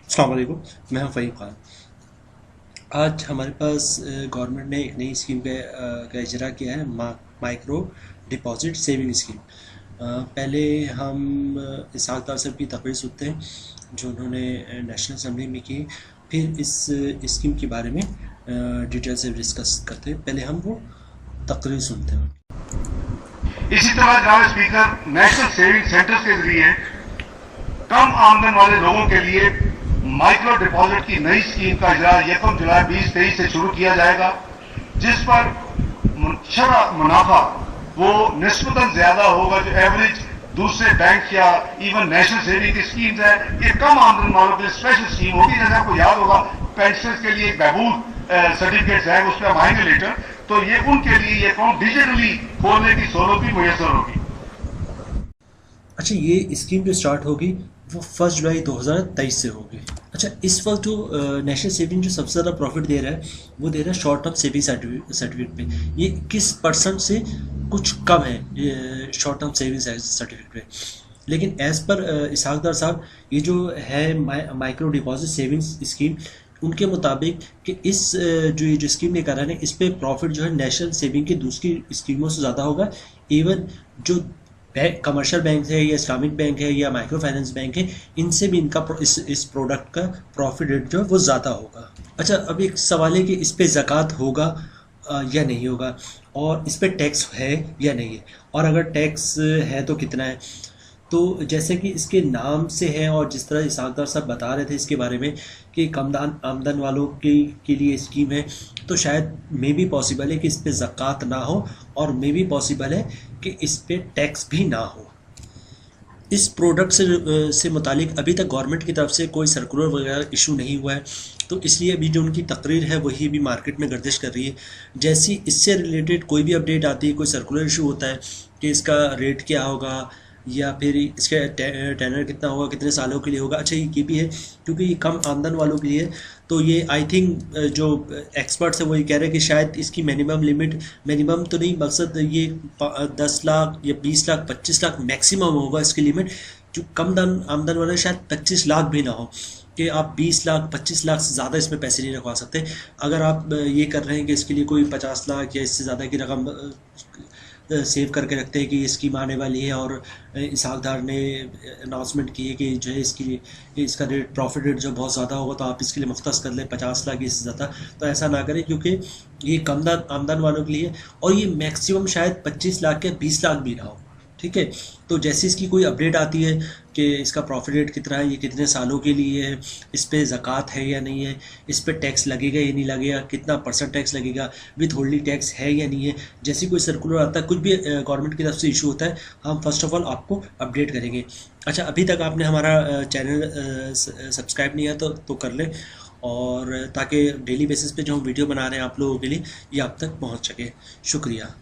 अस्सलाम वालेकुम। मैं हूं फ़हीम ख़ान। आज हमारे पास गवर्नमेंट ने एक नई स्कीम का इजरा किया है, माइक्रो डिपॉजिट सेविंग स्कीम। पहले हम इसहाक डार साहब की तकरीर सुनते हैं जो उन्होंने नेशनल असम्बली में की। फिर इस स्कीम के बारे में डिटेल से डिस्कस करते हैं। पहले हम वो तकरीर सुनते हैं। इसी तरह जनाब स्पीकर, नेशनल सेविंग सेंटर्स के जरिए कम आमदन वाले लोगों के लिए माइक्रो डिपॉजिट की नई स्कीम का इजरा 1 जुलाई 2023 से शुरू किया जाएगा, जिस पर शरअ मुनाफा वो निस्बतन ज्यादा होगा जो एवरेज दूसरे बैंक या इवन नेशनल सेविंग की स्कीम्स है। ये कम आमदन वालों के लिए स्पेशल स्कीम होगी। जैसे आपको याद होगा, पेंशनर्स के लिए एक बहबूद सर्टिफिकेट्स है, उस पर हम आएंगे लेटर। तो ये उनके लिए ये अकाउंट डिजिटली खोलने की सहूलत भी मुयसर होगी। अच्छा, ये स्कीम जो स्टार्ट होगी वो 1 जुलाई 2023 से होगी। अच्छा, इस वक्त जो नेशनल सेविंग जो सबसे ज़्यादा प्रॉफिट दे रहा है वो दे रहा है शॉर्ट टर्म सेविंग सर्टिफिकेट पे। ये 21% से कुछ कम है शॉर्ट टर्म सेविंग सर्टिफिकेट पे। लेकिन एज़ पर इसहाक डार साहब, ये जो है माइक्रो डिपॉजिट सेविंग्स स्कीम, उनके मुताबिक कि इस जो स्कीम लेकर आए हैं इस पे प्रॉफिट जो है नेशनल सेविंग की दूसरी स्कीमों से ज़्यादा होगा। इवन जो कमर्शियल बैंक है या इस्लामिक बैंक है या माइक्रो फाइनेंस बैंक है, इनसे भी इनका इस प्रोडक्ट का प्रॉफिट रेट जो है वो ज़्यादा होगा। अच्छा, अब एक सवाल है कि इस पे ज़कात होगा या नहीं होगा, और इस पे टैक्स है या नहीं है, और अगर टैक्स है तो कितना है। तो जैसे कि इसके नाम से है और जिस तरह इसहाक डार साहब बता रहे थे इसके बारे में कि कम आमदन वालों के लिए स्कीम है, तो शायद मे भी पॉसिबल है कि इस पे ज़कात ना हो, और मे भी पॉसिबल है कि इस पे टैक्स भी ना हो। इस प्रोडक्ट से मुतालिक अभी तक गवर्नमेंट की तरफ से कोई सर्कुलर वगैरह इशू नहीं हुआ है, तो इसलिए अभी जो उनकी तकरीर है वही भी मार्केट में गर्दिश कर रही है। जैसी इससे रिलेटेड कोई भी अपडेट आती है, कोई सर्कुलर इशू होता है कि इसका रेट क्या होगा या फिर इसका टेनर कितना होगा, कितने सालों के लिए होगा। अच्छा, ये भी है क्योंकि ये कम आमदन वालों के लिए, तो ये आई थिंक जो एक्सपर्ट्स हैं वो ये कह रहे हैं कि शायद इसकी मिनिमम लिमिट, मिनिमम तो नहीं, मकसद ये 10 लाख या 20 लाख 25 लाख मैक्सिमम होगा इसकी लिमिट। जो कम आमदन वाले शायद 25 लाख भी ना हो, कि आप 20 लाख 25 लाख से ज़्यादा इसमें पैसे नहीं रखवा सकते। अगर आप ये कर रहे हैं कि इसके लिए कोई 50 लाख या इससे ज़्यादा की रकम सेव करके रखते हैं कि ये स्कीम आने वाली है, और इसहाक डार ने अनाउंसमेंट की है कि जो है इसका रेट, प्रॉफिट रेट जो बहुत ज़्यादा होगा, तो आप इसके लिए मुख्तस कर लें 50 लाख इससे ज़्यादा। तो ऐसा ना करें क्योंकि ये कम आमदन वालों के लिए, और ये मैक्सिमम शायद 25 लाख या 20 लाख भी ना हो। ठीक है, तो जैसे इसकी कोई अपडेट आती है कि इसका प्रॉफिट रेट कितना है, ये कितने सालों के लिए है, इस पे ज़कात है या नहीं है, इस पे टैक्स लगेगा या नहीं लगेगा, कितना % टैक्स लगेगा, विथ होल्डिंग टैक्स है या नहीं है, जैसे कोई सर्कुलर आता है, कुछ भी गवर्नमेंट की तरफ से इशू होता है, हम फर्स्ट ऑफ ऑल आपको अपडेट करेंगे। अच्छा, अभी तक आपने हमारा चैनल सब्सक्राइब नहीं है तो कर लें, और ताकि डेली बेसिस पे जो हम वीडियो बना रहे हैं आप लोगों के लिए ये आप तक पहुँच सके। शुक्रिया।